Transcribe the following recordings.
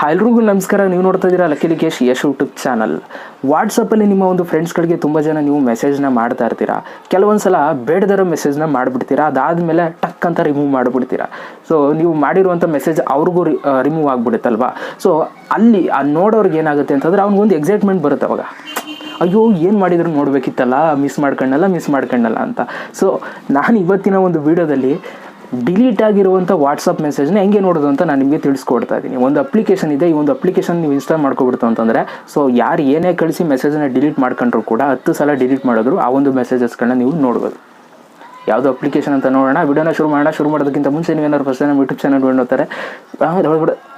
ಎಲ್ರಿಗೂ ನಮಸ್ಕಾರ. ನೀವು ನೋಡ್ತಾ ಇದ್ದೀರಾ ಲಕ್ಕೇಶ್ ಯಶ್ ಯೂಟ್ಯೂಬ್ ಚಾನಲ್. ವಾಟ್ಸಪ್ಪಲ್ಲಿ ನಿಮ್ಮ ಒಂದು ಫ್ರೆಂಡ್ಸ್ಗಳಿಗೆ ತುಂಬ ಜನ ನೀವು ಮೆಸೇಜ್ನ ಮಾಡ್ತಾ ಇರ್ತೀರಾ. ಕೆಲವೊಂದು ಸಲ ಬೇಡದಿರೋ ಮೆಸೇಜ್ನ ಮಾಡಿಬಿಡ್ತೀರಾ, ಅದಾದಮೇಲೆ ಟಕ್ ಅಂತ ರಿಮೂವ್ ಮಾಡಿಬಿಡ್ತೀರಾ. ಸೊ ನೀವು ಮಾಡಿರುವಂಥ ಮೆಸೇಜ್ ಅವ್ರಿಗೂ ರಿಮೂವ್ ಆಗಿಬಿಡುತ್ತಲ್ವಾ. ಸೊ ಅಲ್ಲಿ ನೋಡೋರ್ಗೆ ಏನಾಗುತ್ತೆ ಅಂತಂದರೆ ಅವ್ನಿಗೊಂದು ಎಕ್ಸೈಟ್ಮೆಂಟ್ ಬರುತ್ತೆ ಅವಾಗ, ಅಯ್ಯೋ ಏನು ಮಾಡಿದ್ರು ನೋಡಬೇಕಿತ್ತಲ್ಲ, ಮಿಸ್ ಮಾಡ್ಕೊಂಡಲ್ಲ ಅಂತ. ಸೊ ನಾನು ಇವತ್ತಿನ ಒಂದು ವಿಡಿಯೋದಲ್ಲಿ ಡಿಲೀಟ್ ಆಗಿರುವಂಥ ವಾಟ್ಸಪ್ ಮೆಸೇಜ್ನ ಹೆಂಗೆ ನೋಡೋದು ಅಂತ ನಾನು ನಿಮಗೆ ತಿಳಿಸ್ಕೊಡ್ತಾ ಇದ್ದೀನಿ. ಒಂದು ಅಪ್ಲಿಕೇಶನ್ ಇದೆ, ಈ ಒಂದು ಅಪ್ಲಿಕೇಶನ್ ನೀವು ಇನ್ಸ್ಟಾಲ್ ಮಾಡ್ಕೊಬಿಡ್ತು ಅಂತಂದರೆ, ಸೊ ಯಾರು ಏನೇ ಕಳಿಸಿ ಮೆಸೇಜನ್ನು ಡಿಲೀಟ್ ಮಾಡ್ಕೊಂಡ್ರು ಕೂಡ 10 ಸಲ ಡಿಲೀಟ್ ಮಾಡಿದ್ರು ಆ ಒಂದು ಮೆಸೇಜಸ್ಗಳನ್ನ ನೀವು ನೋಡ್ಬೋದು. ಯಾವುದೋ ಅಪ್ಲಿಕೇಶನ್ ಅಂತ ನೋಡೋಣ. ವಿಡಿಯೋನ ಶುರು ಮಾಡೋದಕ್ಕಿಂತ ಮುಂಚೆ ನೀವೇನಾದ್ರು ಫಸ್ಟ್ ನಮ್ಮ ಯೂಟ್ಯೂಬ್ ಚಾನಲ್ ನೋಡ್ತಾರೆ,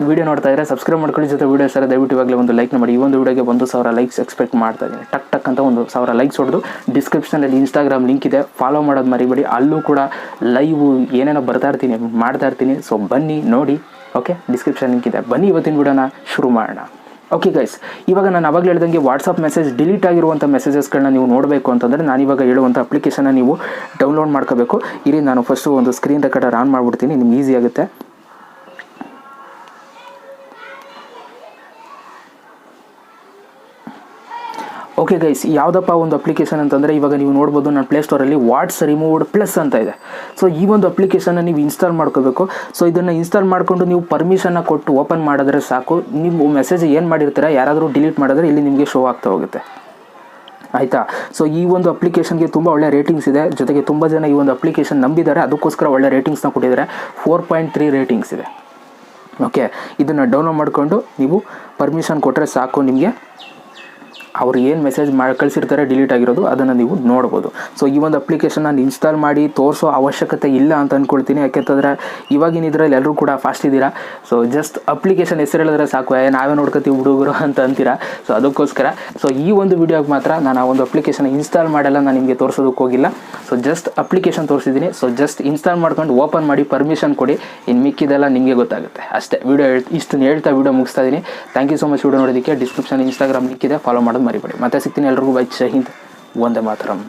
ವಿಡಿಯೋ ನೋಡ್ತಾ ಇದ್ದರೆ ಸಬ್ಸ್ಕ್ರೈಬ್ ಮಾಡ್ಕೊಳ್ಳಿ. ಜೊತೆ ವಿಡಿಯೋ ಸರ್ ದಯವಿಟ್ಟು ಇವಾಗಲೇ ಒಂದು ಲೈಕ್ನ ಮಾಡಿ. ಈ ಒಂದು ವಿಡಿಯೋಗೆ 1,000 ಲೈಕ್ಸ್ ಎಕ್ಸ್ಪೆಕ್ಟ್ ಮಾಡ್ತಾ ಇದ್ದೀನಿ. ಟಕ್ ಅಂತ 1,000 ಲೈಕ್ಸ್ ಹೊಡೆದು ಡಿಸ್ಕ್ರಿಪ್ಷನಲ್ಲಿ ಇನ್ಸ್ಟಾಗ್ರಾಮ್ ಲಿಂಕ್ ಇದೆ, ಫಾಲೋ ಮಾಡೋದು ಮರಿಬೇಡಿ. ಅಲ್ಲೂ ಕೂಡ ಲೈವ್ ಏನೇನೋ ಮಾಡ್ತಾ ಇರ್ತೀನಿ. ಸೊ ಬನ್ನಿ ನೋಡಿ, ಓಕೆ. ಡಿಸ್ಕ್ರಿಪ್ಷನ್ ಲಿಂಕ್ ಇದೆ, ಬನ್ನಿ ಇವತ್ತಿನ ವಿಡಿಯೋನ ಶುರು ಮಾಡೋಣ. ಓಕೆ ಗೈಸ್, ಇವಾಗ ನಾನು ಅವಾಗಲೇ ಹೇಳ್ದಂಗೆ ವಾಟ್ಸಪ್ ಮೆಸೇಜ್ ಡಿಲೀಟ್ ಆಗಿರುವಂಥ ಮೆಸೇಜಸ್ಗಳನ್ನ ನೀವು ನೋಡಬೇಕು ಅಂತಂದರೆ ನಾನಿವಾಗ ಹೇಳುವಂಥ ಅಪ್ಲಿಕೇಶನ್ನ ನೀವು ಡೌನ್ಲೋಡ್ ಮಾಡ್ಕೋಬೇಕು. ಇಲ್ಲಿ ನಾನು ಫಸ್ಟು ಒಂದು ಸ್ಕ್ರೀನ್ ರೆಕಾರ್ಡರ್ ಆನ್ ಮಾಡಿಬಿಡ್ತೀನಿ, ನಿಮ್ಗೆ ಈಸಿ ಆಗುತ್ತೆ. ಓಕೆ ಗೈಸ್, ಯಾವುದಪ್ಪ ಒಂದು ಅಪ್ಲಿಕೇಶನ್ ಅಂತಂದರೆ ಇವಾಗ ನೀವು ನೋಡ್ಬೋದು ನನ್ನ ಪ್ಲೇಸ್ಟೋರಲ್ಲಿ ವಾಟ್ಸ್ ರಿಮೂವ್ಡ್ ಪ್ಲಸ್ ಅಂತ ಇದೆ. ಸೊ ಈ ಒಂದು ಅಪ್ಲಿಕೇಶನ್ನ ನೀವು ಇನ್ಸ್ಟಾಲ್ ಮಾಡ್ಕೋಬೇಕು. ಸೊ ಇದನ್ನು ಇನ್ಸ್ಟಾಲ್ ಮಾಡಿಕೊಂಡು ನೀವು ಪರ್ಮಿಷನ್ನ ಕೊಟ್ಟು ಓಪನ್ ಮಾಡಿದ್ರೆ ಸಾಕು. ನೀವು ಮೆಸೇಜ್ ಏನು ಮಾಡಿರ್ತೀರ ಯಾರಾದರೂ ಡಿಲೀಟ್ ಮಾಡಿದ್ರೆ ಇಲ್ಲಿ ನಿಮಗೆ ಶೋ ಆಗ್ತಾ ಹೋಗುತ್ತೆ, ಆಯಿತಾ. ಸೊ ಈ ಒಂದು ಅಪ್ಲಿಕೇಶನ್ಗೆ ತುಂಬ ಒಳ್ಳೆ ರೇಟಿಂಗ್ಸ್ ಇದೆ. ಜೊತೆಗೆ ತುಂಬ ಜನ ಈ ಒಂದು ಅಪ್ಲಿಕೇಶನ್ ನಂಬಿದ್ದಾರೆ, ಅದಕ್ಕೋಸ್ಕರ ಒಳ್ಳೆ ರೇಟಿಂಗ್ಸ್ನ ಕೊಟ್ಟಿದ್ದಾರೆ. 4.3 ರೇಟಿಂಗ್ಸ್ ಇದೆ. ಓಕೆ, ಇದನ್ನು ಡೌನ್ಲೋಡ್ ಮಾಡಿಕೊಂಡು ನೀವು ಪರ್ಮಿಷನ್ ಕೊಟ್ಟರೆ ಸಾಕು, ನಿಮಗೆ ಅವ್ರು ಏನು ಮೆಸೇಜ್ ಕಳಿಸಿರ್ತಾರೆ ಡಿಲೀಟ್ ಆಗಿರೋದು ಅದನ್ನು ನೀವು ನೋಡ್ಬೋದು. ಸೊ ಈ ಒಂದು ಅಪ್ಲಿಕೇಶನ್ ನಾನು ಇನ್ಸ್ಟಾಲ್ ಮಾಡಿ ತೋರಿಸೋ ಅವಶ್ಯಕತೆ ಇಲ್ಲ ಅಂತ ಅಂದ್ಕೊಳ್ತೀನಿ. ಯಾಕೆಂತಂದರೆ ಇವಾಗಿನ ಇದರಲ್ಲಿ ಎಲ್ಲರೂ ಕೂಡ ಫಾಸ್ಟ್ ಇದ್ದೀರಾ. ಸೊ ಜಸ್ಟ್ ಅಪ್ಲಿಕೇಶನ್ ಹೆಸರು ಹೇಳಿದ್ರೆ ಸಾಕು, ನಾವೇ ನೋಡ್ಕೊತೀವಿ ಹುಡುಗರು ಅಂತ ಅಂತೀರಾ. ಸೊ ಅದಕ್ಕೋಸ್ಕರ ಸೊ ಈ ಒಂದು ವಿಡಿಯೋಗೆ ಮಾತ್ರ ನಾನು ಆ ಒಂದು ಅಪ್ಲಿಕೇಶನ್ ಇನ್ಸ್ಟಾಲ್ ಮಾಡಲ್ಲ, ನಾನು ನಿಮಗೆ ತೋರಿಸೋದಕ್ಕೆ ಹೋಗಿಲ್ಲ. ಸೊ ಜಸ್ಟ್ ಅಪ್ಲಿಕೇಶನ್ ತೋರಿಸಿದ್ದೀನಿ. ಸೊ ಜಸ್ಟ್ ಇನ್ಸ್ಟಾಲ್ ಮಾಡ್ಕೊಂಡು ಓಪನ್ ಮಾಡಿ ಪರ್ಮಿಷನ್ ಕೊಡಿ, ಇನ್ನು ಮಿಕ್ಕಿದೆಲ್ಲ ನಿಮಗೆ ಗೊತ್ತಾಗುತ್ತೆ ಅಷ್ಟೇ. ಇಷ್ಟನ್ನು ಹೇಳ್ತಾ ವಿಡಿಯೋ ಮುಗಿಸ್ತಾ ಇದ್ದೀನಿ. Thank you so much video ನೋಡೋದಕ್ಕೆ. ಡಿಸ್ಕ್ರಿಪ್ಷನ್ ಇನ್ಸ್ಟಾಗ್ರಾಮ್ ಲಿಂಕ್ ಇದೆ, ಫಾಲೋ ಮಾಡೋದು ಮರಿಬೇಡಿ. ಮತ್ತೆ ಸಿಗ್ತೀನಿ. ಎಲ್ರಿಗೂ ಬೈ. ಜೈ ಹಿಂದ್, ವಂದೇ ಮಾತರಂ.